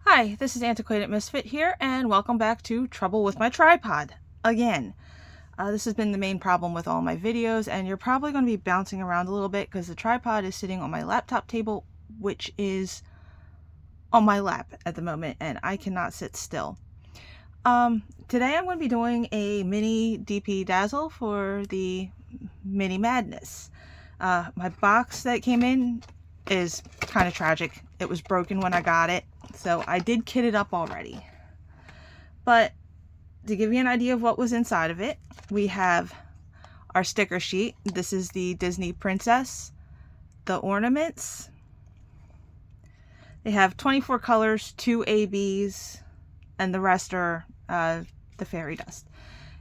Hi, this is Antiquated Misfit here, and welcome back to Trouble with My Tripod again. This has been the main problem with all my videos, and you're probably going to be bouncing around a little bit because the tripod is sitting on my laptop table, which is on my lap at the moment, and I cannot sit still. Today I'm going to be doing a mini DP Dazzle for the Mini Madness. My box that came in is kind of tragic. It was broken when I got it, so I did kit it up already. But to give you an idea of what was inside of it, we have our sticker sheet. This is the Disney Princess. The ornaments. They have 24 colors, 2 ABs, and the rest are the fairy dust.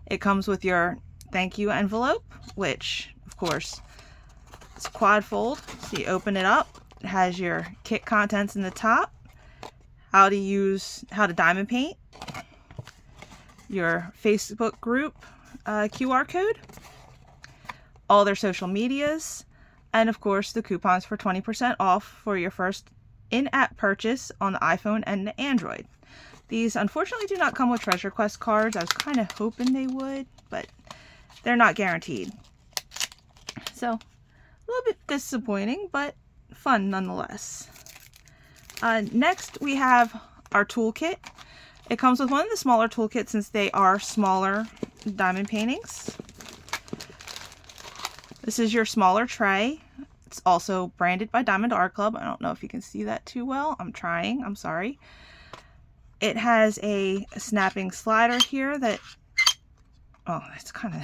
It comes with your thank you envelope, which, of course, it's quad fold. So you open it up. It has your kit contents in the top, how to diamond paint, your Facebook group QR code, all their social medias, and of course the coupons for 20% off for your first in-app purchase on the iPhone and the Android. These unfortunately do not come with treasure quest cards. I was kind of hoping they would, but they're not guaranteed. So a little bit disappointing, but fun nonetheless. Next we have our toolkit. It comes with one of the smaller toolkits since they are smaller diamond paintings. This is your smaller tray. It's also branded by Diamond Art Club. I don't know if you can see that too well. I'm trying. I'm sorry. It has a snapping slider here that, oh, it's kind of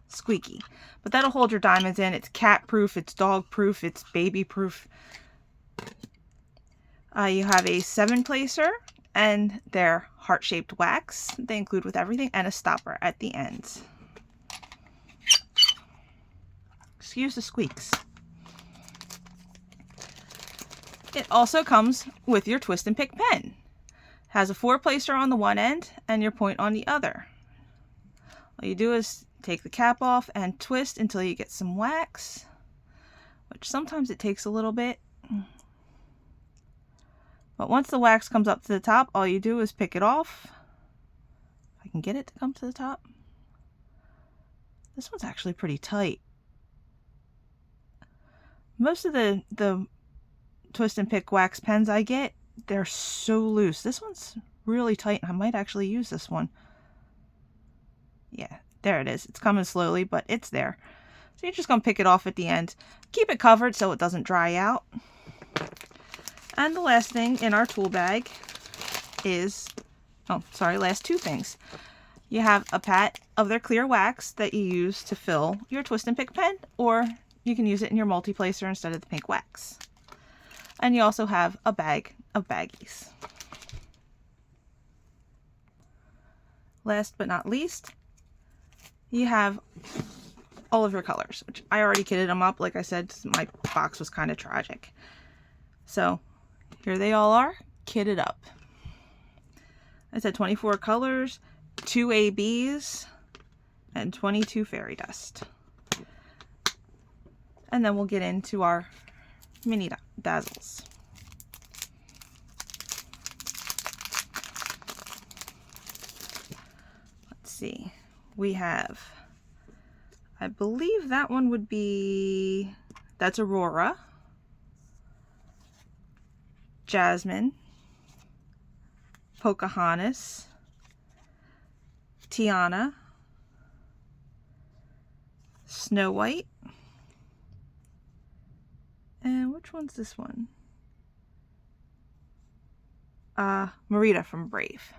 squeaky, but that'll hold your diamonds in. It's cat proof, it's dog proof, it's baby proof. You have a 7-placer and their heart-shaped wax they include with everything, and a stopper at the ends. Excuse the squeaks. It also comes with your twist and pick pen. Has a 4-placer on the one end and your point on the other. All you do is take the cap off and twist until you get some wax, which sometimes it takes a little bit. But once the wax comes up to the top, all you do is pick it off. If I can get it to come to the top. This one's actually pretty tight. Most of the twist and pick wax pens I get, they're so loose. This one's really tight, and I might actually use this one. Yeah, there it is. It's coming slowly, but it's there. So you're just going to pick it off at the end. Keep it covered so it doesn't dry out. And the last thing in our tool bag is, last 2 things. You have a pat of their clear wax that you use to fill your twist and pick pen, or you can use it in your multi-placer instead of the pink wax. And you also have a bag of baggies. Last but not least, you have all of your colors, which I already kitted them up. Like I said, my box was kind of tragic. So here they all are, kitted up. I said 24 colors, 2 ABs, and 22 fairy dust. And then we'll get into our mini dazzles. Let's see. We have, I believe that one would be, that's Aurora, Jasmine, Pocahontas, Tiana, Snow White, and which one's this one? Merida from Brave.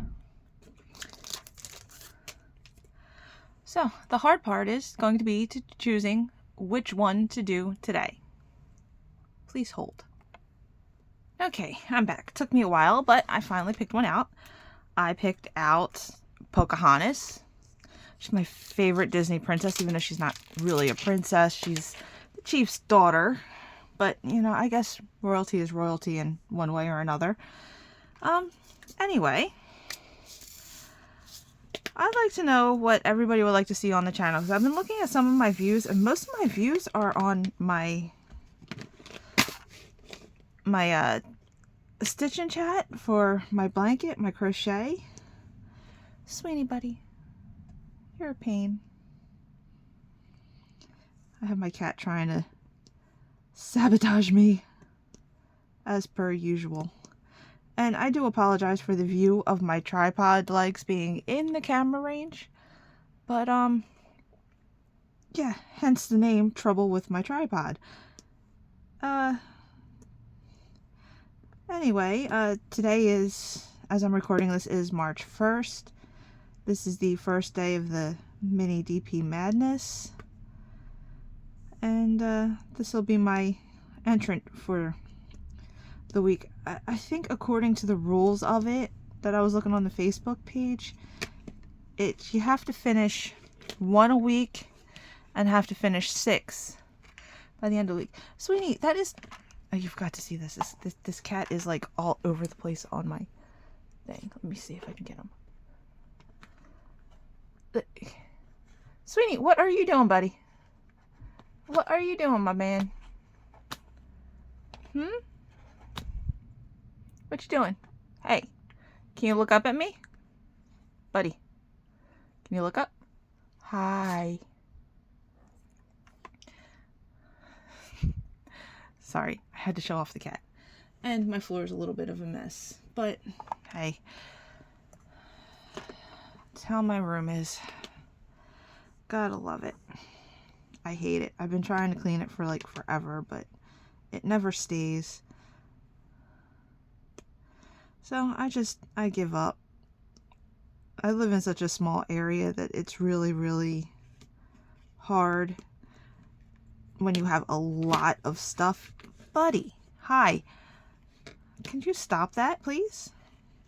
So the hard part is going to be choosing which one to do today. Please hold. Okay, I'm back. It took me a while, but I finally picked one out. I picked out Pocahontas. She's my favorite Disney princess, even though she's not really a princess. She's the chief's daughter. But, you know, I guess royalty is royalty in one way or another. Anyway, I'd like to know what everybody would like to see on the channel, because I've been looking at some of my views, and most of my views are on my stitch and chat for my blanket, my crochet. Sweeney buddy, you're a pain. I have my cat trying to sabotage me as per usual. And I do apologize for the view of my tripod legs being in the camera range. But, yeah, hence the name Trouble with My Tripod. Anyway, today is, as I'm recording this, is March 1st. This is the first day of the mini DP Madness. And, this will be my entrant for the week. I think according to the rules of it that I was looking on the Facebook page, you have to finish 1 a week and have to finish 6 by the end of the week. Sweeney, that is... Oh, you've got to see this. This cat is like all over the place on my thing. Let me see if I can get him. Sweeney, what are you doing, buddy? What are you doing, my man? What you doing? Hey, can you look up at me? Buddy, can you look up? Hi. Sorry, I had to show off the cat. And my floor is a little bit of a mess. But, hey. That's how my room is. Gotta love it. I hate it. I've been trying to clean it for like forever, but it never stays. So I give up. I live in such a small area that it's really, really hard when you have a lot of stuff. Buddy, hi. Can you stop that, please?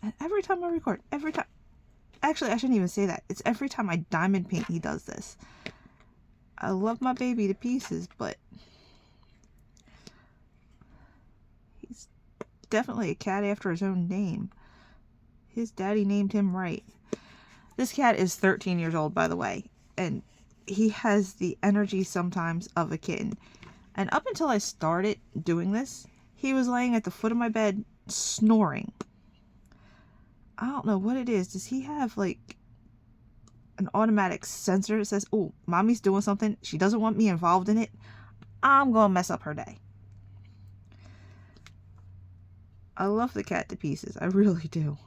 And every time I record, every time. Actually, I shouldn't even say that. It's every time I diamond paint he does this. I love my baby to pieces, but he's definitely a cat after his own name. His daddy named him right. This cat is 13 years old, by the way, and he has the energy sometimes of a kitten. And up until I started doing this, he was laying at the foot of my bed snoring. I don't know what it is. Does he have like an automatic sensor that says, oh, mommy's doing something, she doesn't want me involved in it, I'm gonna mess up her day. I love the cat to pieces, I really do.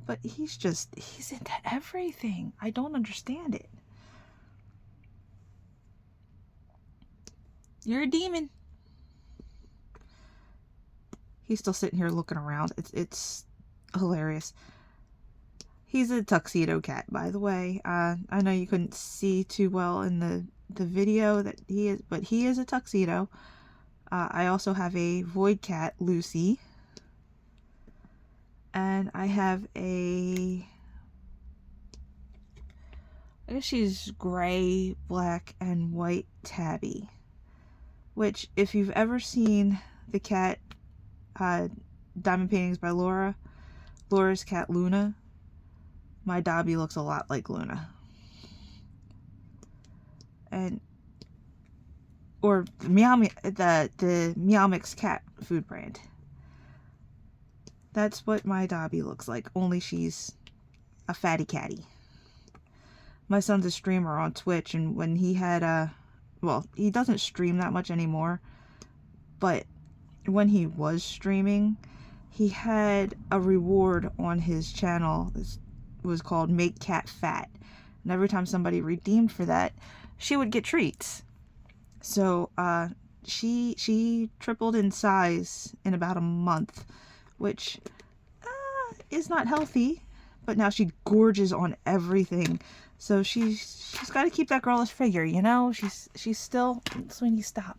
But he's into everything. I don't understand it. You're a demon. He's still sitting here looking around. It's hilarious. He's a tuxedo cat, by the way. I know you couldn't see too well in the video that he is, but he is a tuxedo. I also have a void cat, Lucy. And I have I guess she's gray, black, and white tabby. Which, if you've ever seen the cat diamond paintings by Laura's cat Luna, my Dobby looks a lot like Luna. Or the Meow Mix cat food brand. That's what my Dobby looks like, only she's a fatty catty. My son's a streamer on Twitch, and when he had well, he doesn't stream that much anymore, but when he was streaming, he had a reward on his channel. It was called Make Cat Fat. And every time somebody redeemed for that, she would get treats. So, she tripled in size in about a month, which is not healthy, but now she gorges on everything. So she's got to keep that girlish figure, you know? She's still... Sweeney, stop.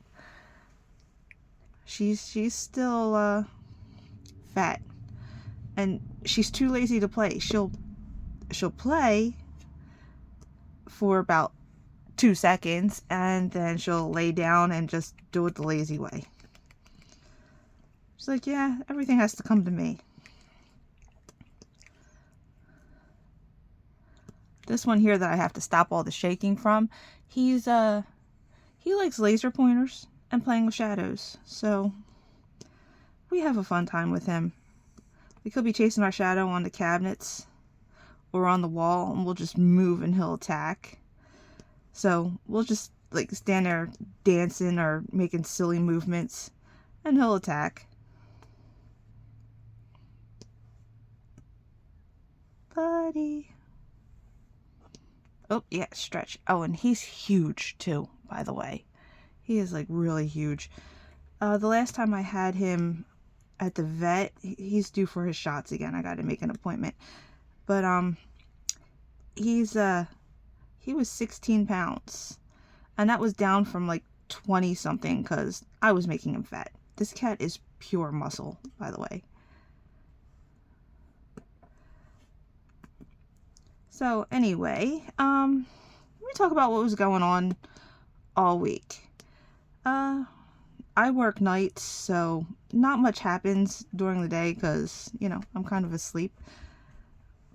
She's still fat, and she's too lazy to play. She'll play for about 2 seconds, and then she'll lay down and just do it the lazy way. She's like, yeah, everything has to come to me. This one here that I have to stop all the shaking from, he likes laser pointers and playing with shadows. So we have a fun time with him. Like, he'll be chasing our shadow on the cabinets or on the wall, and we'll just move and he'll attack. So we'll just like stand there dancing or making silly movements, and he'll attack. Buddy. Oh, yeah, stretch. Oh, and he's huge too, by the way. He is like really huge. The last time I had him at the vet, he's due for his shots again. I got to make an appointment. But he was 16 pounds, and that was down from like 20 something because I was making him fat. This cat is pure muscle, by the way. So anyway, let me talk about what was going on all week. I work nights, so not much happens during the day because, you know, I'm kind of asleep.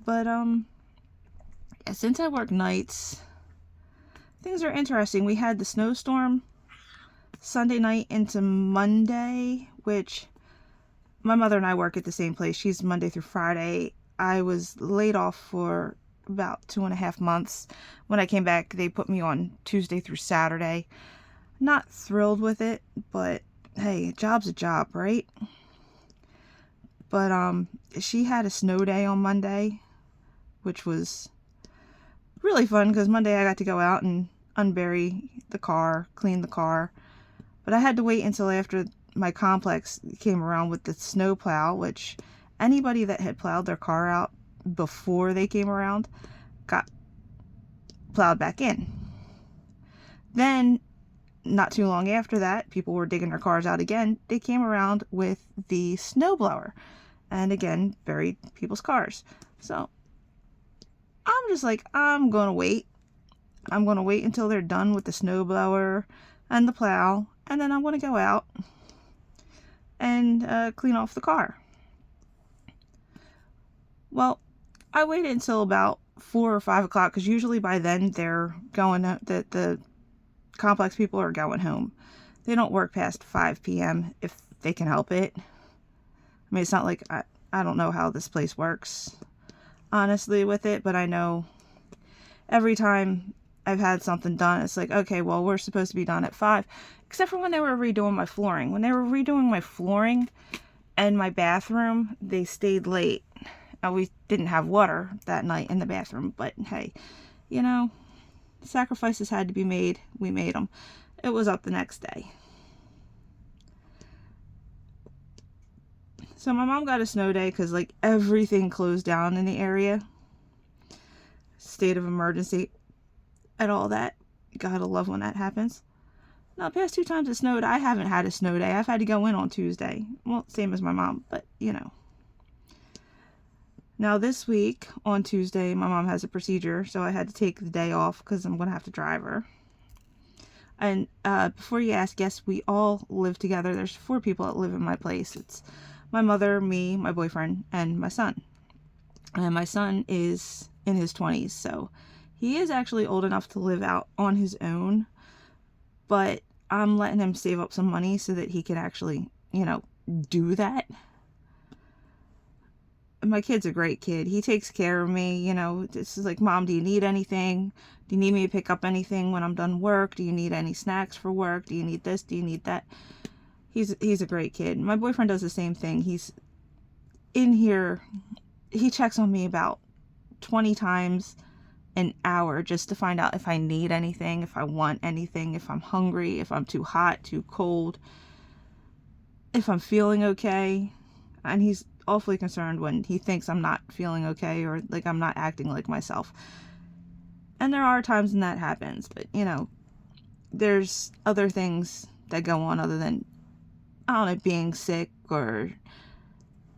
But yeah, since I work nights, things are interesting. We had the snowstorm Sunday night into Monday, which my mother and I work at the same place. She's Monday through Friday. I was laid off for about 2.5 months. When I came back, they put me on Tuesday through Saturday. Not thrilled with it, but hey, a job's a job, right? But she had a snow day on Monday, which was really fun because Monday I got to go out and unbury the car, clean the car. But I had to wait until after my complex came around with the snow plow, which anybody that had plowed their car out before they came around got plowed back in. Then, not too long after that, people were digging their cars out again. They came around with the snowblower and again buried people's cars. So I'm just like, I'm gonna wait. I'm gonna wait until they're done with the snowblower and the plow, and then I'm gonna go out and clean off the car. Well, I waited until about 4 or 5 o'clock because usually by then they're going out, the complex people are going home. They don't work past 5 p.m. if they can help it. I mean, it's not like I don't know how this place works, honestly, with it, but I know every time I've had something done, it's like, okay, well, we're supposed to be done at 5, except for when they were redoing my flooring. When they were redoing my flooring and my bathroom, they stayed late. We didn't have water that night in the bathroom, but hey, you know, sacrifices had to be made. We made them. It was up the next day. So my mom got a snow day because like everything closed down in the area. State of emergency and all that. Gotta love when that happens. Now, past 2 times it snowed, I haven't had a snow day. I've had to go in on Tuesday. Well, same as my mom, but you know. Now this week, on Tuesday, my mom has a procedure, so I had to take the day off because I'm going to have to drive her. And before you ask, yes, we all live together. There's 4 people that live in my place. It's my mother, me, my boyfriend, and my son. And my son is in his 20s, so he is actually old enough to live out on his own. But I'm letting him save up some money so that he can actually, you know, do that. My kid's a great kid. He takes care of me, you know. This is like, Mom, do you need anything? Do you need me to pick up anything when I'm done work? Do you need any snacks for work? Do you need this? Do you need that? He's a great kid. My boyfriend does the same thing. He's in here. He checks on me about 20 times an hour just to find out if I need anything, if I want anything, if I'm hungry, if I'm too hot, too cold, if I'm feeling okay. And he's awfully concerned when he thinks I'm not feeling okay or like I'm not acting like myself. And there are times when that happens, but you know, there's other things that go on other than, I don't know, being sick or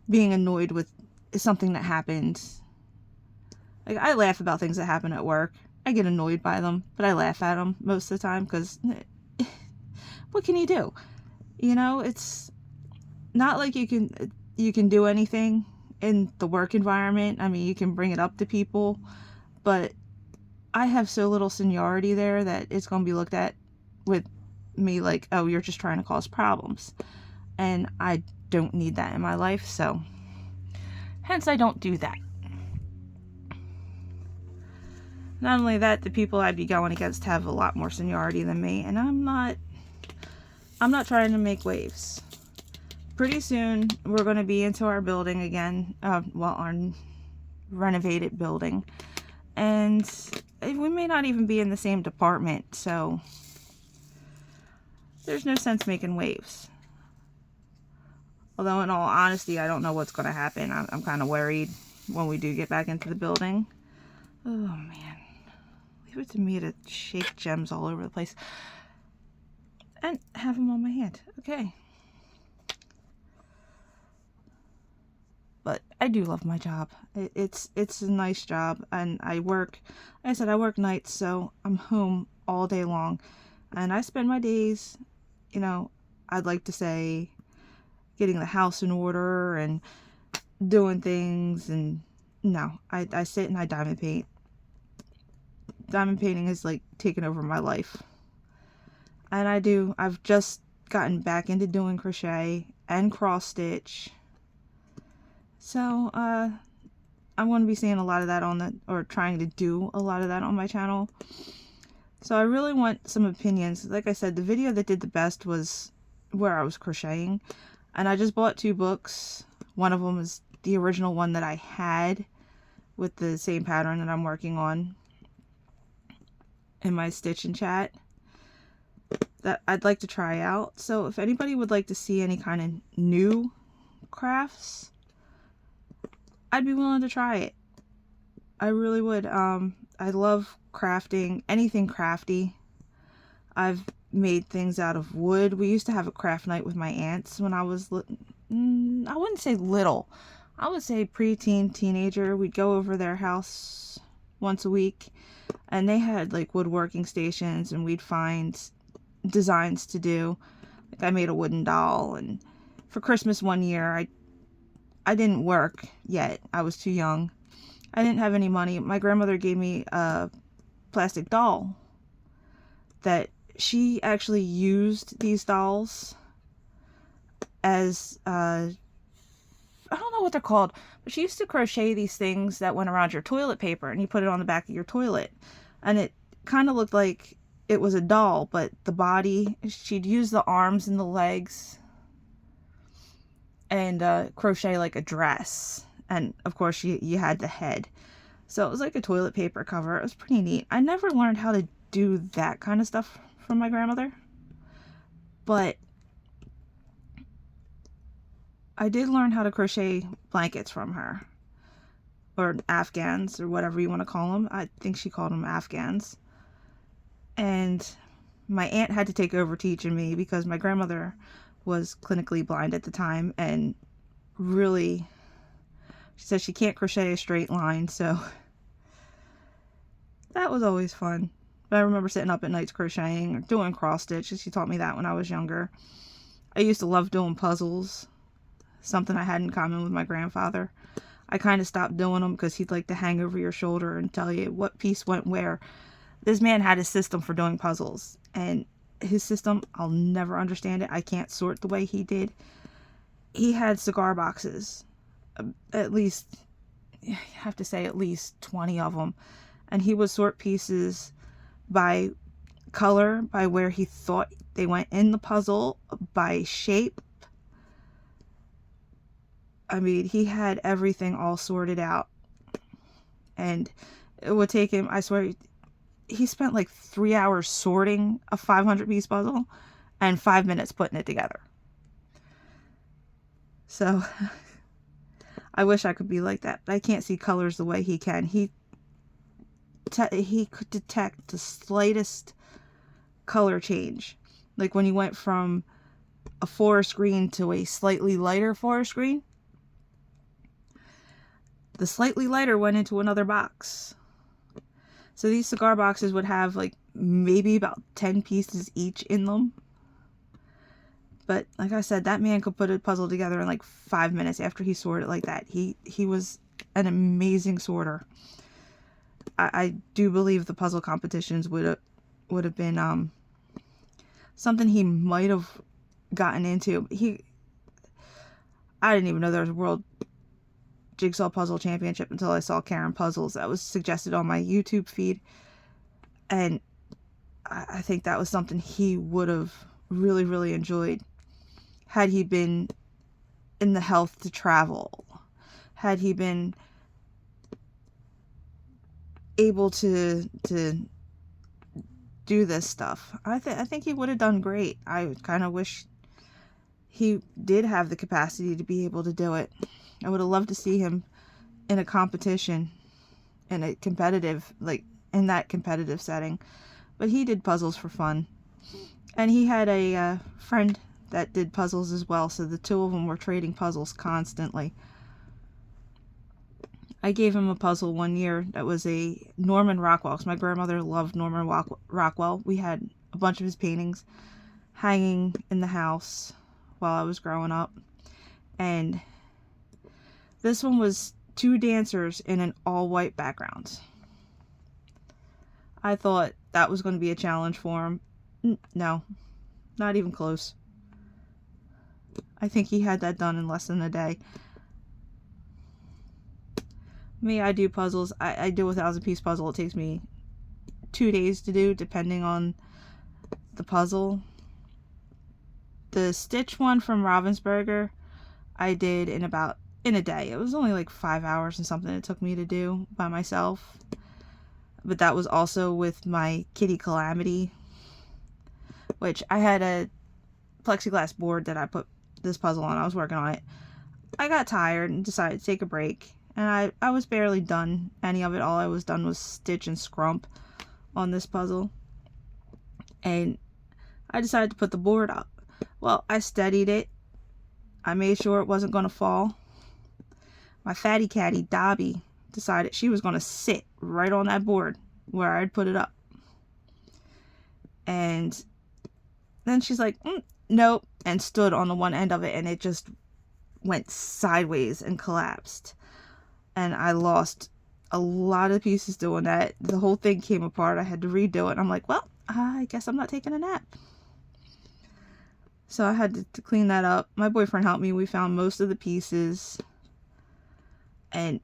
being annoyed with something that happened. Like, I laugh about things that happen at work. I get annoyed by them, but I laugh at them most of the time because what can you do? You know, it's not like you can do anything in the work environment. I mean, you can bring it up to people, but I have so little seniority there that it's going to be looked at with me like, oh, you're just trying to cause problems. And I don't need that in my life, so hence I don't do that. Not only that, the people I'd be going against have a lot more seniority than me, and I'm not trying to make waves. Pretty soon, we're going to be into our building again, our renovated building, and we may not even be in the same department, so there's no sense making waves. Although, in all honesty, I don't know what's going to happen. I'm kind of worried when we do get back into the building. Oh, man. Leave it to me to shake gems all over the place. And have them on my hand. Okay. But I do love my job. It's a nice job. And I work, like I said, I work nights, so I'm home all day long. And I spend my days, you know, I'd like to say, getting the house in order and doing things. And no, I sit and I diamond paint. Diamond painting has like taken over my life. And I've just gotten back into doing crochet and cross stitch. So, I'm going to be seeing a lot of that or trying to do a lot of that on my channel. So I really want some opinions. Like I said, the video that did the best was where I was crocheting. And I just bought 2 books. One of them is the original one that I had with the same pattern that I'm working on in my stitch and chat that I'd like to try out. So if anybody would like to see any kind of new crafts, I'd be willing to try it. I really would. I love crafting, anything crafty. I've made things out of wood. We used to have a craft night with my aunts when I was, I wouldn't say little. I would say preteen, teenager. We'd go over their house once a week, and they had like woodworking stations, and we'd find designs to do. Like I made a wooden doll, and for Christmas one year, I didn't work yet. I was too young. I didn't have any money. My grandmother gave me a plastic doll that she actually used these dolls as, I don't know what they're called, but she used to crochet these things that went around your toilet paper and you put it on the back of your toilet. And it kind of looked like it was a doll, but the body, she'd use the arms and the legs and crochet like a dress. And of course you had the head. So it was like a toilet paper cover. It was pretty neat. I never learned how to do that kind of stuff from my grandmother, but I did learn how to crochet blankets from her, or Afghans, or whatever you want to call them. I think she called them Afghans. And my aunt had to take over teaching me because my grandmother was clinically blind at the time, and really, she said she can't crochet a straight line, so that was always fun. But I remember sitting up at nights crocheting or doing cross stitch. She taught me that when I was younger. I used to love doing puzzles, something I had in common with my grandfather. I kind of stopped doing them because he'd like to hang over your shoulder and tell you what piece went where. This man had a system for doing puzzles, and his system, I'll never understand it. I can't sort the way he did. He had cigar boxes, at least, I have to say at least 20 of them, and he would sort pieces by color, by where he thought they went in the puzzle, by shape. I mean, he had everything all sorted out, and it would take him, I swear, he spent like 3 hours sorting a 500-piece puzzle and 5 minutes putting it together. So I wish I could be like that, but I can't see colors the way he can. He could detect the slightest color change. Like when he went from a forest green to a slightly lighter forest green, the slightly lighter went into another box. So these cigar boxes would have like maybe about 10 pieces each in them. But like I said, that man could put a puzzle together in like 5 minutes after he sorted it like that. He was an amazing sorter. I do believe the puzzle competitions would have been something he might have gotten into. I didn't even know there was a World Jigsaw Puzzle Championship until I saw Karen Puzzles. That was suggested on my YouTube feed. And I think that was something he would have really, really enjoyed had he been in the health to travel. Had he been able to do this stuff. I think he would have done great. I kind of wish he did have the capacity to be able to do it. I would have loved to see him in a competition, in a competitive, like in that competitive setting. But he did puzzles for fun. And he had a friend that did puzzles as well, so the two of them were trading puzzles constantly. I gave him a puzzle one year that was a Norman Rockwell, because my grandmother loved Norman Rockwell. We had a bunch of his paintings hanging in the house while I was growing up. And this one was two dancers in an all-white background. I thought that was going to be a challenge for him. No, not even close. I think he had that done in less than a day. Me, I do puzzles. I do a 1,000-piece puzzle. It takes me 2 days to do, depending on the puzzle. The Stitch one from Ravensburger, I did in a day. It was only like 5 hours and something it took me to do by myself. But that was also with my Kitty Calamity, which I had a plexiglass board that I put this puzzle on. I was working on it. I got tired and decided to take a break. And I was barely done any of it. All I was done was stitch and scrump on this puzzle. And I decided to put the board up. Well, I steadied it. I made sure it wasn't going to fall. My fatty catty, Dobby, decided she was going to sit right on that board where I'd put it up. And then she's like, nope, and stood on the one end of it, and it just went sideways and collapsed. And I lost a lot of pieces doing that. The whole thing came apart. I had to redo it. I'm like, well, I guess I'm not taking a nap. So I had to clean that up. My boyfriend helped me. We found most of the pieces. And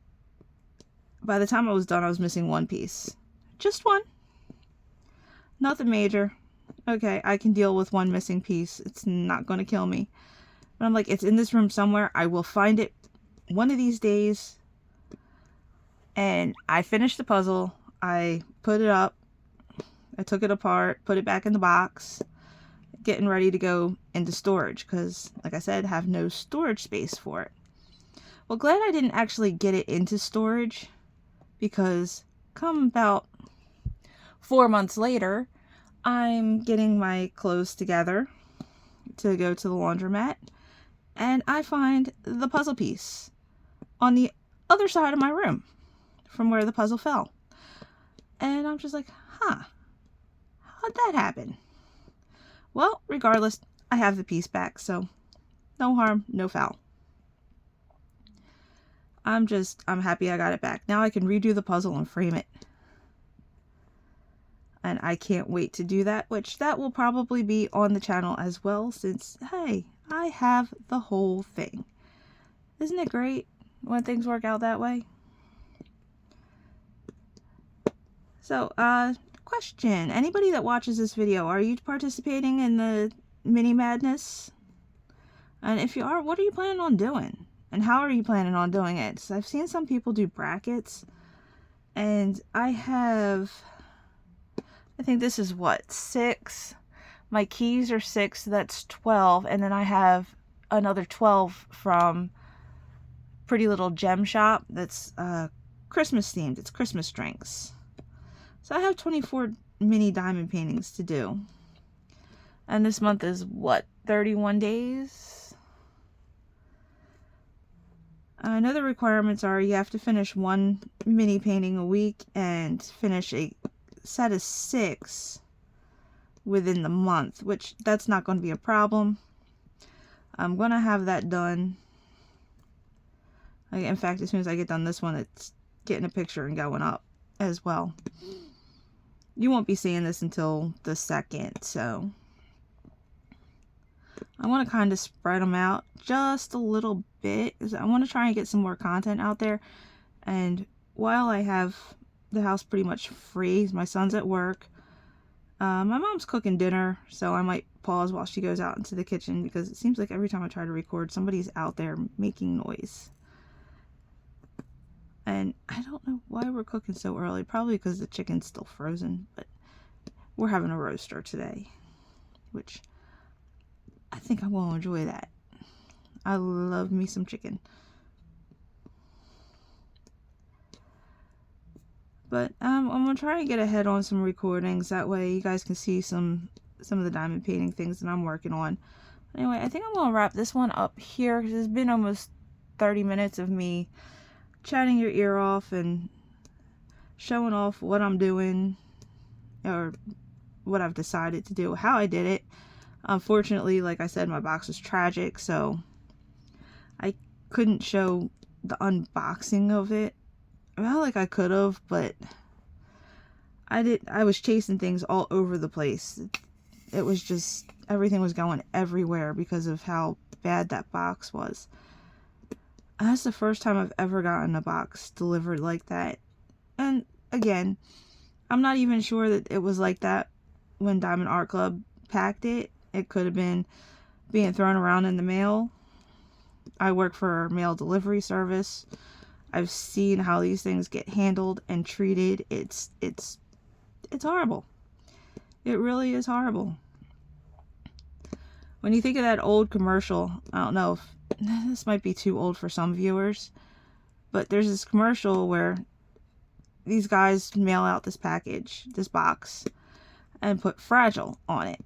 by the time I was done, I was missing one piece. Just one. Nothing major. Okay, I can deal with one missing piece. It's not going to kill me. But I'm like, it's in this room somewhere. I will find it one of these days. And I finished the puzzle. I put it up. I took it apart, put it back in the box, getting ready to go into storage because, like I said, I have no storage space for it. Well, glad I didn't actually get it into storage because come about 4 months later, I'm getting my clothes together to go to the laundromat, and I find the puzzle piece on the other side of my room from where the puzzle fell. And I'm just like, how'd that happen? Well, regardless, I have the piece back, so no harm, no foul. I'm happy I got it back. Now I can redo the puzzle and frame it. And I can't wait to do that, which that will probably be on the channel as well, since, hey, I have the whole thing. Isn't it great when things work out that way? So, question. Anybody that watches this video, are you participating in the mini madness? And if you are, what are you planning on doing? And how are you planning on doing it? So I've seen some people do brackets. And I think this is what, 6? My keys are 6, so that's 12. And then I have another 12 from Pretty Little Gem Shop that's Christmas themed. It's Christmas drinks. So I have 24 mini diamond paintings to do. And this month is what, 31 days? I know the requirements are you have to finish 1 mini painting a week and finish a set of 6 within the month, which that's not going to be a problem. I'm going to have that done. In fact, as soon as I get done this one, it's getting a picture and going up as well. You won't be seeing this until the 2nd, so I want to kind of spread them out just a little bit, because I want to try and get some more content out there. And while I have the house pretty much free, my son's at work, my mom's cooking dinner, so I might pause while she goes out into the kitchen, because it seems like every time I try to record, somebody's out there making noise. And I don't know why we're cooking so early. Probably because the chicken's still frozen, but we're having a roaster today, which I think I will enjoy that. I love me some chicken. But I'm gonna try and get ahead on some recordings. That way you guys can see some of the diamond painting things that I'm working on. Anyway, I think I'm gonna wrap this one up here, because it's been almost 30 minutes of me chatting your ear off and showing off what I'm doing, or what I've decided to do, how I did it. Unfortunately, like I said, my box was tragic, so I couldn't show the unboxing of it. Well, like I could have, but I was chasing things all over the place. It was just, everything was going everywhere because of how bad that box was. And that's the first time I've ever gotten a box delivered like that. And again, I'm not even sure that it was like that when Diamond Art Club packed it. It could have been being thrown around in the mail. I work for a mail delivery service. I've seen how these things get handled and treated. It's horrible. It really is horrible. When you think of that old commercial, I don't know if this might be too old for some viewers, but there's this commercial where these guys mail out this package, this box, and put fragile on it.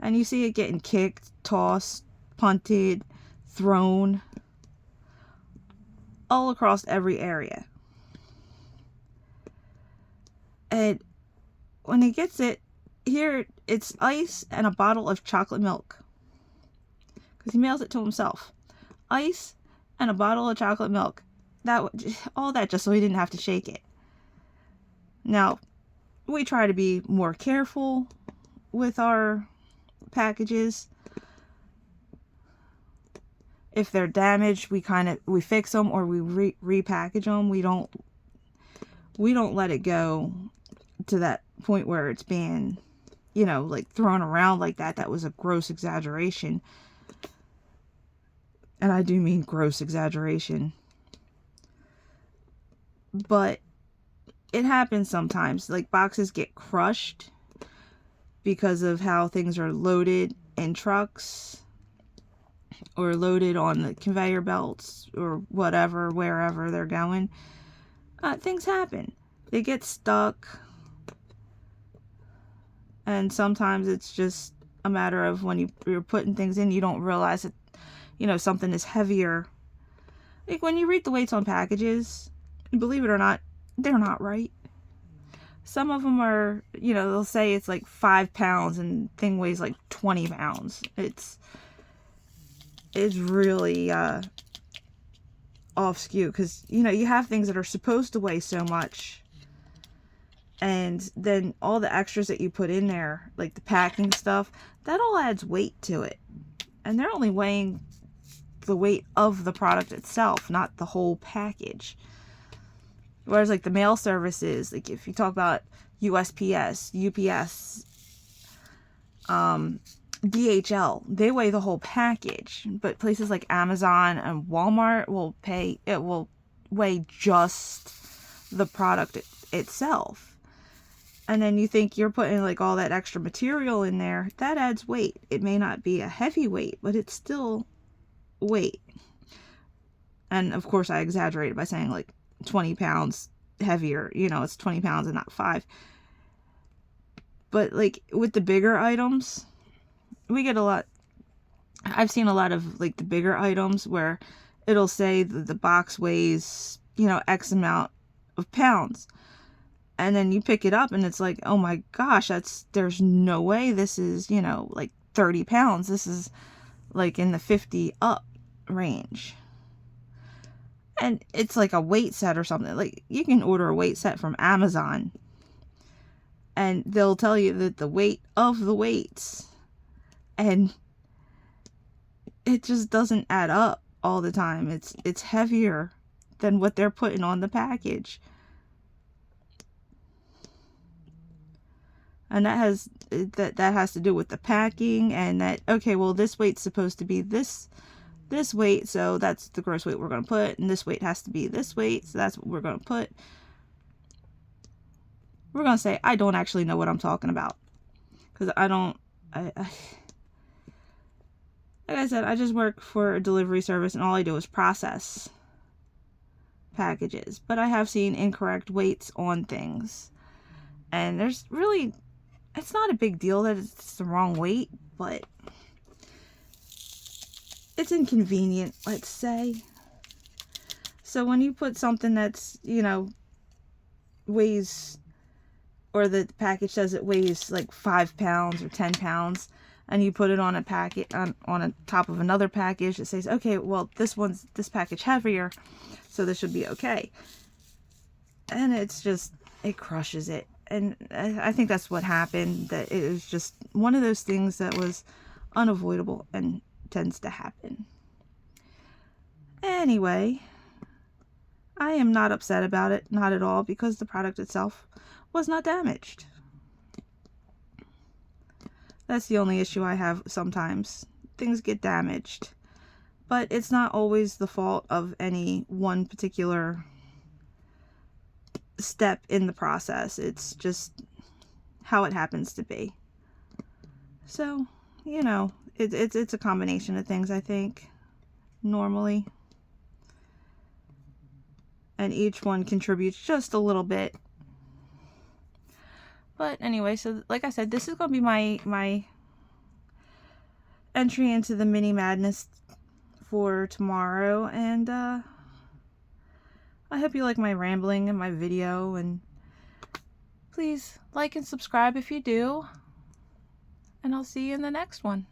And you see it getting kicked, tossed, punted, thrown all across every area. And when he gets it, here it's ice and a bottle of chocolate milk. Because he mails it to himself. Ice and a bottle of chocolate milk. All that just so he didn't have to shake it. Now, we try to be more careful with our packages. If they're damaged, we fix them, or we repackage them. We don't let it go to that point where it's being, like thrown around like that. That was a gross exaggeration. And I do mean gross exaggeration. But it happens sometimes. Like, boxes get crushed because of how things are loaded in trucks, or loaded on the conveyor belts, or whatever, wherever they're going. Things happen. They get stuck. And sometimes it's just a matter of when you're putting things in, you don't realize that, something is heavier. Like, when you read the weights on packages, believe it or not, they're not right. Some of them are, they'll say it's like 5 pounds and thing weighs like 20 pounds. It's really off skew, because you have things that are supposed to weigh so much, and then all the extras that you put in there, like the packing stuff, that all adds weight to it, and they're only weighing the weight of the product itself, not the whole package. Whereas like the mail services, like if you talk about USPS, UPS, DHL, they weigh the whole package. But places like Amazon and Walmart will weigh just the product itself. And then you think you're putting like all that extra material in there, that adds weight. It may not be a heavy weight, but it's still weight. And of course I exaggerated by saying like 20 pounds heavier, it's 20 pounds and not 5. But like with the bigger items, we get a lot. I've seen a lot of like the bigger items where it'll say that the box weighs, X amount of pounds. And then you pick it up and it's like, oh my gosh, there's no way this is, like 30 pounds. This is like in the 50 up range. And it's like a weight set or something. Like, you can order a weight set from Amazon, and they'll tell you that the weight of the weights, and it just doesn't add up all the time. It's heavier than what they're putting on the package. And that has to do with the packing, and that, okay, well, this weight's supposed to be this weight, so that's the gross weight we're going to put, and this weight has to be this weight, so that's what we're going to put. We're going to say I don't actually know what I'm talking about, because like I said, I just work for a delivery service, and all I do is process packages. But I have seen incorrect weights on things, and there's really, it's not a big deal that it's the wrong weight, but it's inconvenient, let's say. So when you put something that's, you know, weighs, or the package says it weighs like 5 pounds or 10 pounds, and you put it on a packet, on a top of another package that says, okay, well, this package heavier, so this should be okay. And it's just, it crushes it. And I think that's what happened, that it was just one of those things that was unavoidable and tends to happen. Anyway, I am not upset about it, not at all, because the product itself was not damaged. That's the only issue I have sometimes. Things get damaged. But it's not always the fault of any one particular step in the process. It's just how it happens to be. So, you know, it's a combination of things, I think, normally. And each one contributes just a little bit. But anyway, so like I said, this is going to be my entry into the mini madness for tomorrow. And I hope you like my rambling and my video. And please like and subscribe if you do. And I'll see you in the next one.